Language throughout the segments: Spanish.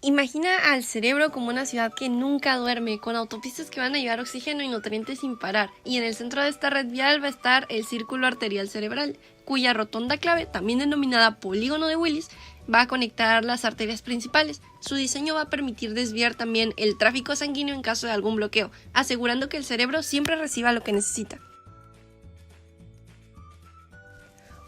Imagina al cerebro como una ciudad que nunca duerme, con autopistas que van a llevar oxígeno y nutrientes sin parar, y en el centro de esta red vial va a estar el círculo arterial cerebral, cuya rotonda clave, también denominada polígono de Willis, va a conectar las arterias principales. Su diseño va a permitir desviar también el tráfico sanguíneo en caso de algún bloqueo, asegurando que el cerebro siempre reciba lo que necesita.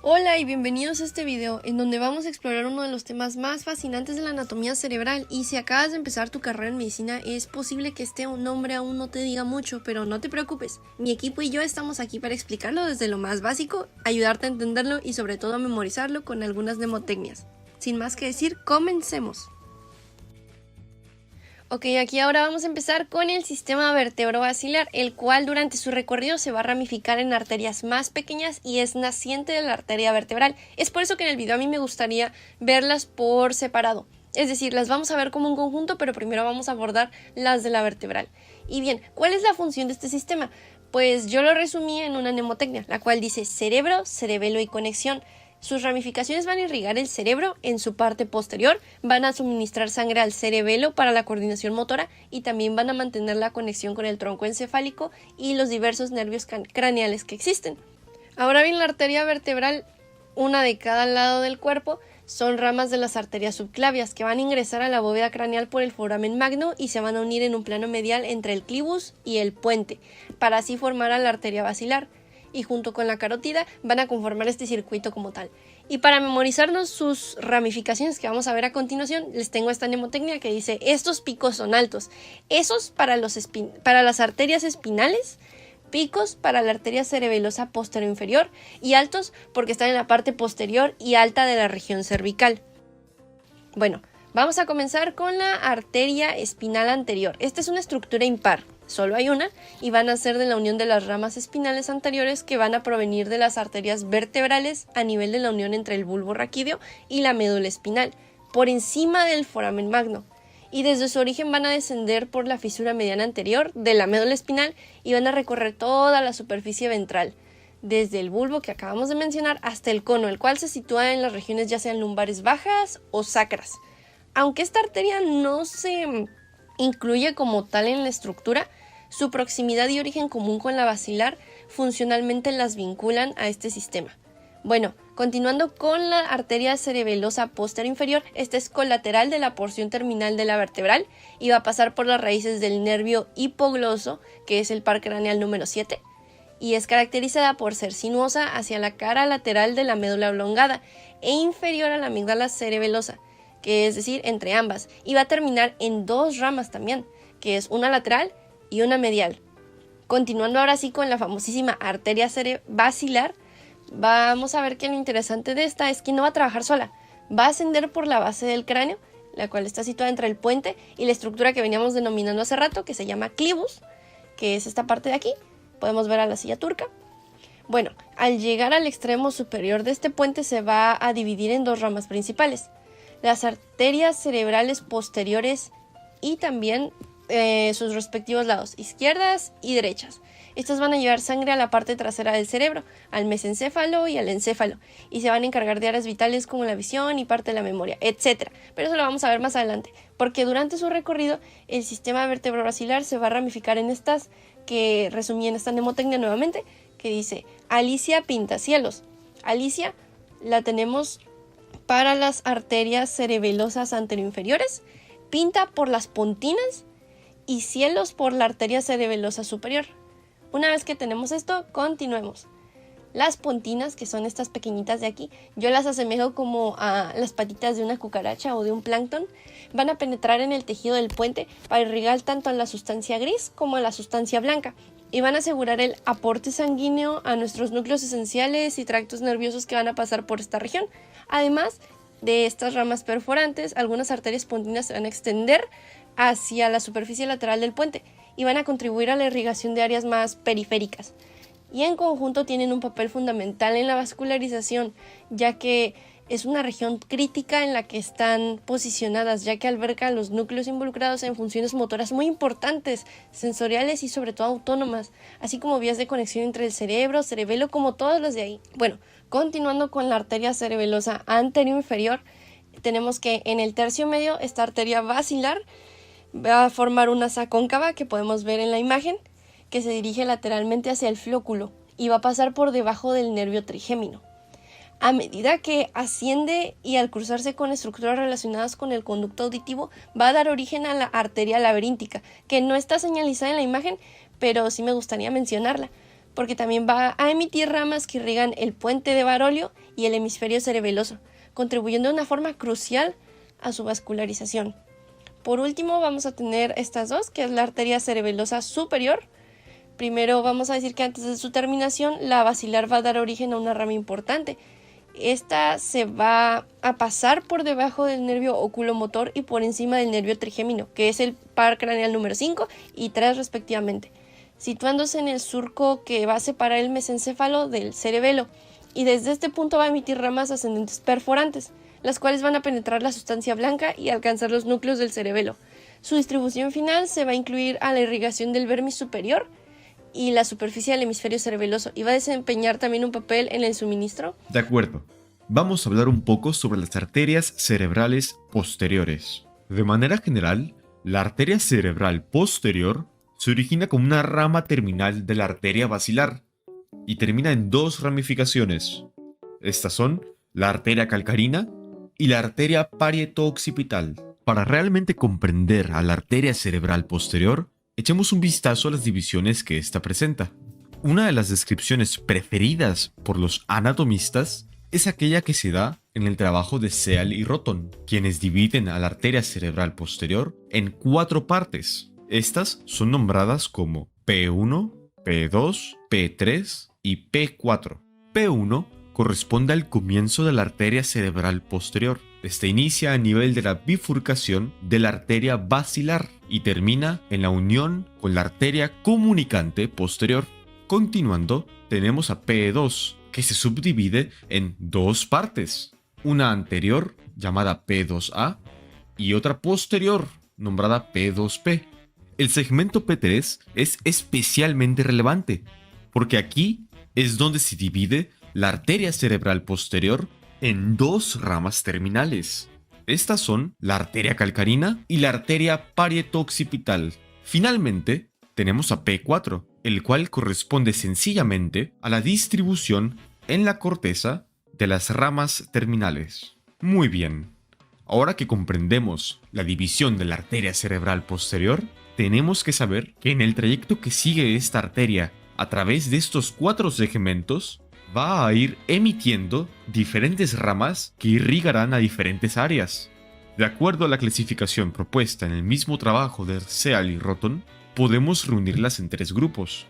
Hola y bienvenidos a este video en donde vamos a explorar uno de los temas más fascinantes de la anatomía cerebral. Y si acabas de empezar tu carrera en medicina, es posible que este nombre aún no te diga mucho, pero no te preocupes, mi equipo y yo estamos aquí para explicarlo desde lo más básico, ayudarte a entenderlo y sobre todo a memorizarlo con algunas mnemotecnias. Sin más que decir, comencemos. Ok, aquí ahora vamos a empezar con el sistema vertebrovascular, el cual durante su recorrido se va a ramificar en arterias más pequeñas y es naciente de la arteria vertebral. Es por eso que en el video a mí me gustaría verlas por separado. Es decir, las vamos a ver como un conjunto, pero primero vamos a abordar las de la vertebral. Y bien, ¿cuál es la función de este sistema? Pues yo lo resumí en una mnemotecnia, la cual dice cerebro, cerebelo y conexión. Sus ramificaciones van a irrigar el cerebro en su parte posterior, van a suministrar sangre al cerebelo para la coordinación motora y también van a mantener la conexión con el tronco encefálico y los diversos nervios craneales que existen. Ahora bien, la arteria vertebral, una de cada lado del cuerpo, son ramas de las arterias subclavias que van a ingresar a la bóveda craneal por el foramen magno y se van a unir en un plano medial entre el clivus y el puente, para así formar a la arteria basilar. Y junto con la carótida van a conformar este circuito como tal. Y para memorizarnos sus ramificaciones que vamos a ver a continuación, les tengo esta mnemotecnia que dice: estos picos son altos, esos para las arterias espinales, picos para la arteria cerebelosa posterior inferior y altos porque están en la parte posterior y alta de la región cervical. Bueno, vamos a comenzar con la arteria espinal anterior. Esta es una estructura impar. Solo hay una y van a ser de la unión de las ramas espinales anteriores que van a provenir de las arterias vertebrales a nivel de la unión entre el bulbo raquídeo y la médula espinal, por encima del foramen magno. Y desde su origen van a descender por la fisura mediana anterior de la médula espinal y van a recorrer toda la superficie ventral, desde el bulbo que acabamos de mencionar hasta el cono, el cual se sitúa en las regiones ya sean lumbares bajas o sacras. Aunque esta arteria no se incluye como tal en la estructura, su proximidad y origen común con la basilar funcionalmente las vinculan a este sistema. Bueno, continuando con la arteria cerebelosa posterior inferior, esta es colateral de la porción terminal de la vertebral y va a pasar por las raíces del nervio hipogloso, que es el par craneal número 7, y es caracterizada por ser sinuosa hacia la cara lateral de la médula oblongada e inferior a la amígdala cerebelosa, que es decir, entre ambas, y va a terminar en dos ramas también, que es una lateral y una medial. Continuando ahora sí con la famosísima arteria basilar, vamos a ver que lo interesante de esta es que no va a trabajar sola, va a ascender por la base del cráneo, la cual está situada entre el puente y la estructura que veníamos denominando hace rato, que se llama clivus, que es esta parte de aquí. Podemos ver a la silla turca. Bueno, al llegar al extremo superior de este puente se va a dividir en dos ramas principales: las arterias cerebrales posteriores y también sus respectivos lados, izquierdas y derechas. Estas van a llevar sangre a la parte trasera del cerebro, al mesencéfalo y al encéfalo, y se van a encargar de áreas vitales como la visión y parte de la memoria, etc. Pero eso lo vamos a ver más adelante, porque durante su recorrido el sistema vertebrovascular se va a ramificar en estas, que resumí en esta mnemotecnia nuevamente, que dice: Alicia Pintacielos. Alicia la tenemos para las arterias cerebelosas anteroinferiores, Pinta por las pontinas y Cielos por la arteria cerebelosa superior. Una vez que tenemos esto, continuemos. Las pontinas, que son estas pequeñitas de aquí, yo las asemejo como a las patitas de una cucaracha o de un plancton, van a penetrar en el tejido del puente para irrigar tanto a la sustancia gris como a la sustancia blanca y van a asegurar el aporte sanguíneo a nuestros núcleos esenciales y tractos nerviosos que van a pasar por esta región. Además de estas ramas perforantes, algunas arterias pontinas se van a extender hacia la superficie lateral del puente y van a contribuir a la irrigación de áreas más periféricas. Y en conjunto tienen un papel fundamental en la vascularización, ya que es una región crítica en la que están posicionadas, ya que alberga los núcleos involucrados en funciones motoras muy importantes, sensoriales y sobre todo autónomas, así como vías de conexión entre el cerebro, cerebelo, como todas las de ahí. Bueno, continuando con la arteria cerebelosa anterior inferior, tenemos que en el tercio medio esta arteria basilar va a formar una asa cóncava que podemos ver en la imagen, que se dirige lateralmente hacia el flóculo y va a pasar por debajo del nervio trigémino. A medida que asciende y al cruzarse con estructuras relacionadas con el conducto auditivo, va a dar origen a la arteria laberíntica, que no está señalizada en la imagen, pero sí me gustaría mencionarla, porque también va a emitir ramas que irrigan el puente de Barolio y el hemisferio cerebeloso, contribuyendo de una forma crucial a su vascularización. Por último, vamos a tener estas dos, que es la arteria cerebelosa superior. Primero vamos a decir que antes de su terminación, la basilar va a dar origen a una rama importante. Esta se va a pasar por debajo del nervio oculomotor y por encima del nervio trigémino, que es el par craneal número 5 y 3 respectivamente, situándose en el surco que va a separar el mesencéfalo del cerebelo, y desde este punto va a emitir ramas ascendentes perforantes, las cuales van a penetrar la sustancia blanca y alcanzar los núcleos del cerebelo. Su distribución final se va a incluir a la irrigación del vermis superior y la superficie del hemisferio cerebeloso, y va a desempeñar también un papel en el suministro. De acuerdo. Vamos a hablar un poco sobre las arterias cerebrales posteriores. De manera general, la arteria cerebral posterior se origina como una rama terminal de la arteria basilar y termina en dos ramificaciones. Estas son la arteria calcarina y la arteria parieto-occipital. Para realmente comprender a la arteria cerebral posterior, echemos un vistazo a las divisiones que ésta presenta. Una de las descripciones preferidas por los anatomistas es aquella que se da en el trabajo de Seal y Roton, quienes dividen a la arteria cerebral posterior en 4 partes. Estas son nombradas como P1, P2, P3 y P4. P1 corresponde al comienzo de la arteria cerebral posterior. Esta inicia a nivel de la bifurcación de la arteria basilar y termina en la unión con la arteria comunicante posterior. Continuando, tenemos a P2, que se subdivide en 2 partes, una anterior llamada P2A y otra posterior nombrada P2P. El segmento P3 es especialmente relevante porque aquí es donde se divide la arteria cerebral posterior en 2 ramas terminales. Estas son la arteria calcarina y la arteria parieto-occipital. Finalmente, tenemos a P4, el cual corresponde sencillamente a la distribución en la corteza de las ramas terminales. Muy bien, ahora que comprendemos la división de la arteria cerebral posterior, tenemos que saber que en el trayecto que sigue esta arteria a través de estos 4 segmentos, va a ir emitiendo diferentes ramas que irrigarán a diferentes áreas. De acuerdo a la clasificación propuesta en el mismo trabajo de Seal y Roton, podemos reunirlas en 3 grupos.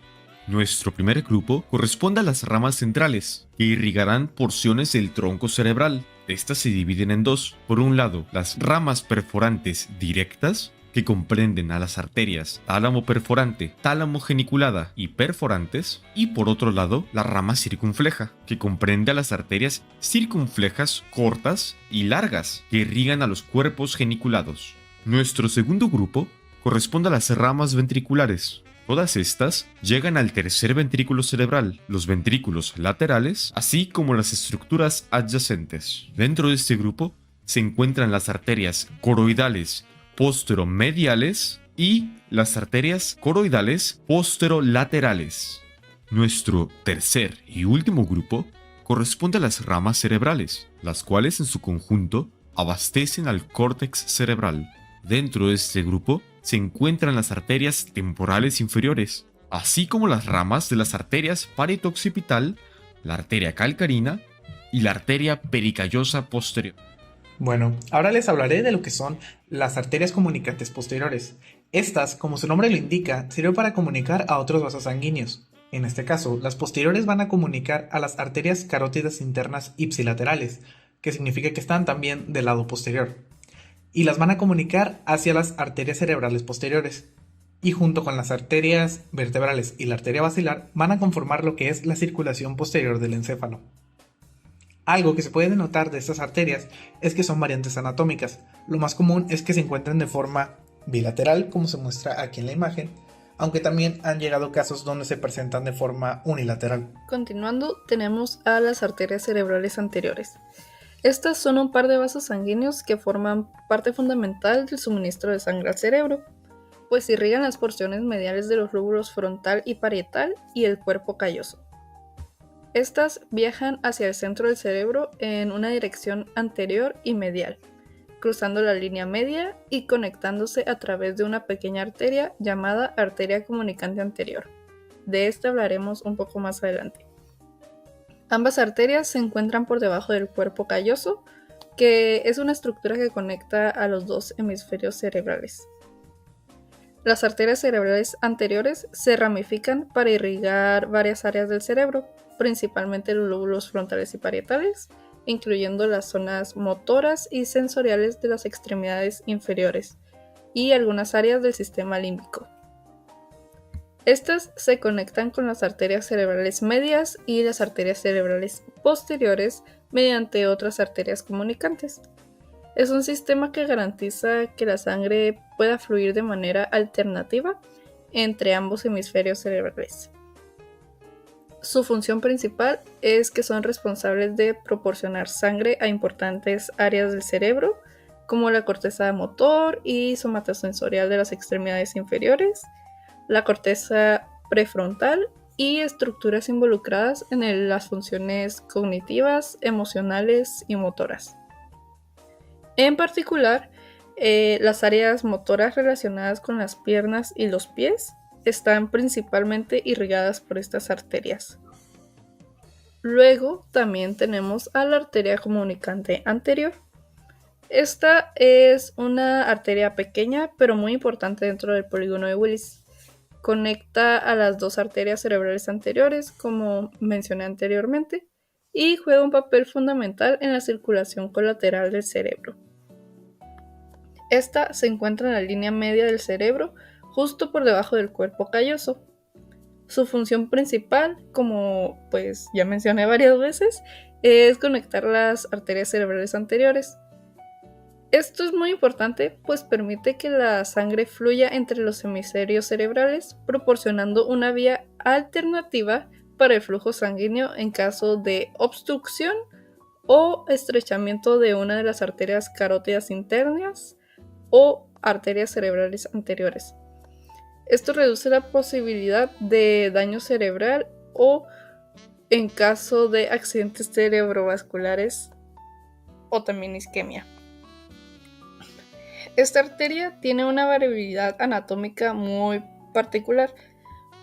Nuestro primer grupo corresponde a las ramas centrales, que irrigarán porciones del tronco cerebral. Estas se dividen en 2. Por un lado, las ramas perforantes directas, que comprenden a las arterias tálamo perforante, tálamo geniculada y perforantes, y por otro lado la rama circunfleja, que comprende a las arterias circunflejas cortas y largas, que irrigan a los cuerpos geniculados. Nuestro segundo grupo corresponde a las ramas ventriculares. Todas estas llegan al tercer ventrículo cerebral, los ventrículos laterales, así como las estructuras adyacentes. Dentro de este grupo se encuentran las arterias coroidales posteromediales y las arterias coroidales posterolaterales. Nuestro tercer y último grupo corresponde a las ramas cerebrales, las cuales en su conjunto abastecen al córtex cerebral. Dentro de este grupo se encuentran las arterias temporales inferiores, así como las ramas de las arterias parieto-occipital, la arteria calcarina y la arteria pericallosa posterior. Bueno, ahora les hablaré de lo que son las arterias comunicantes posteriores. Estas, como su nombre lo indica, sirven para comunicar a otros vasos sanguíneos. En este caso, las posteriores van a comunicar a las arterias carótidas internas ipsilaterales, que significa que están también del lado posterior, y las van a comunicar hacia las arterias cerebrales posteriores. Y junto con las arterias vertebrales y la arteria basilar van a conformar lo que es la circulación posterior del encéfalo. Algo que se puede notar de estas arterias es que son variantes anatómicas. Lo más común es que se encuentren de forma bilateral, como se muestra aquí en la imagen, aunque también han llegado casos donde se presentan de forma unilateral. Continuando, tenemos a las arterias cerebrales anteriores. Estas son un par de vasos sanguíneos que forman parte fundamental del suministro de sangre al cerebro, pues irrigan las porciones mediales de los lóbulos frontal y parietal y el cuerpo calloso. Estas viajan hacia el centro del cerebro en una dirección anterior y medial, cruzando la línea media y conectándose a través de una pequeña arteria llamada arteria comunicante anterior. De esta hablaremos un poco más adelante. Ambas arterias se encuentran por debajo del cuerpo calloso, que es una estructura que conecta a los dos hemisferios cerebrales. Las arterias cerebrales anteriores se ramifican para irrigar varias áreas del cerebro, principalmente los lóbulos frontales y parietales, incluyendo las zonas motoras y sensoriales de las extremidades inferiores y algunas áreas del sistema límbico. Estas se conectan con las arterias cerebrales medias y las arterias cerebrales posteriores mediante otras arterias comunicantes. Es un sistema que garantiza que la sangre pueda fluir de manera alternativa entre ambos hemisferios cerebrales. Su función principal es que son responsables de proporcionar sangre a importantes áreas del cerebro, como la corteza motor y somatosensorial de las extremidades inferiores, la corteza prefrontal y estructuras involucradas en las funciones cognitivas, emocionales y motoras. En particular, las áreas motoras relacionadas con las piernas y los pies están principalmente irrigadas por estas arterias. Luego también tenemos a la arteria comunicante anterior. Esta es una arteria pequeña pero muy importante dentro del polígono de Willis. Conecta a las dos arterias cerebrales anteriores, como mencioné anteriormente, y juega un papel fundamental en la circulación colateral del cerebro. Esta se encuentra en la línea media del cerebro, justo por debajo del cuerpo calloso. Su función principal, como pues ya mencioné varias veces, es conectar las arterias cerebrales anteriores. Esto es muy importante, pues permite que la sangre fluya entre los hemisferios cerebrales, proporcionando una vía alternativa para el flujo sanguíneo en caso de obstrucción o estrechamiento de una de las arterias carótidas internas o arterias cerebrales anteriores. Esto reduce la posibilidad de daño cerebral o en caso de accidentes cerebrovasculares o también isquemia. Esta arteria tiene una variabilidad anatómica muy particular,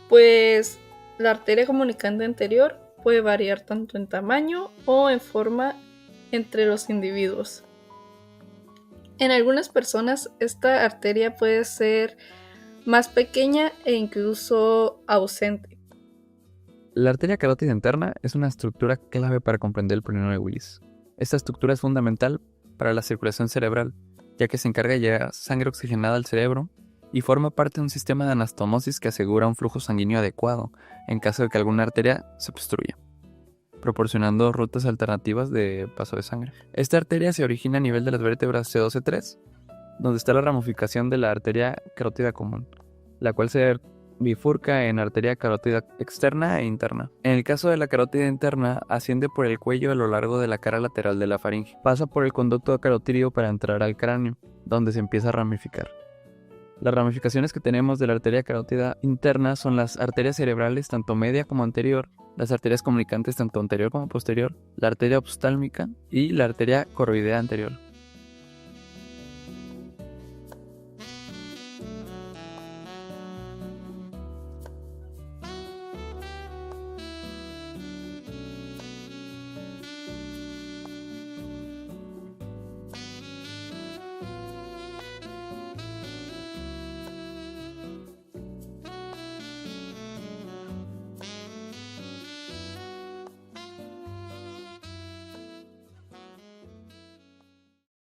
pues la arteria comunicante anterior puede variar tanto en tamaño o en forma entre los individuos. En algunas personas esta arteria puede ser más pequeña e incluso ausente. La arteria carótida interna es una estructura clave para comprender el polígono de Willis. Esta estructura es fundamental para la circulación cerebral, ya que se encarga de llevar sangre oxigenada al cerebro y forma parte de un sistema de anastomosis que asegura un flujo sanguíneo adecuado en caso de que alguna arteria se obstruya, proporcionando rutas alternativas de paso de sangre. Esta arteria se origina a nivel de las vértebras C2 y C3, donde está la ramificación de la arteria carótida común, la cual se bifurca en arteria carótida externa e interna. En el caso de la carótida interna, asciende por el cuello a lo largo de la cara lateral de la faringe. Pasa por el conducto carotídeo para entrar al cráneo, donde se empieza a ramificar. Las ramificaciones que tenemos de la arteria carótida interna son las arterias cerebrales tanto media como anterior, las arterias comunicantes tanto anterior como posterior, la arteria oftálmica y la arteria coroidea anterior.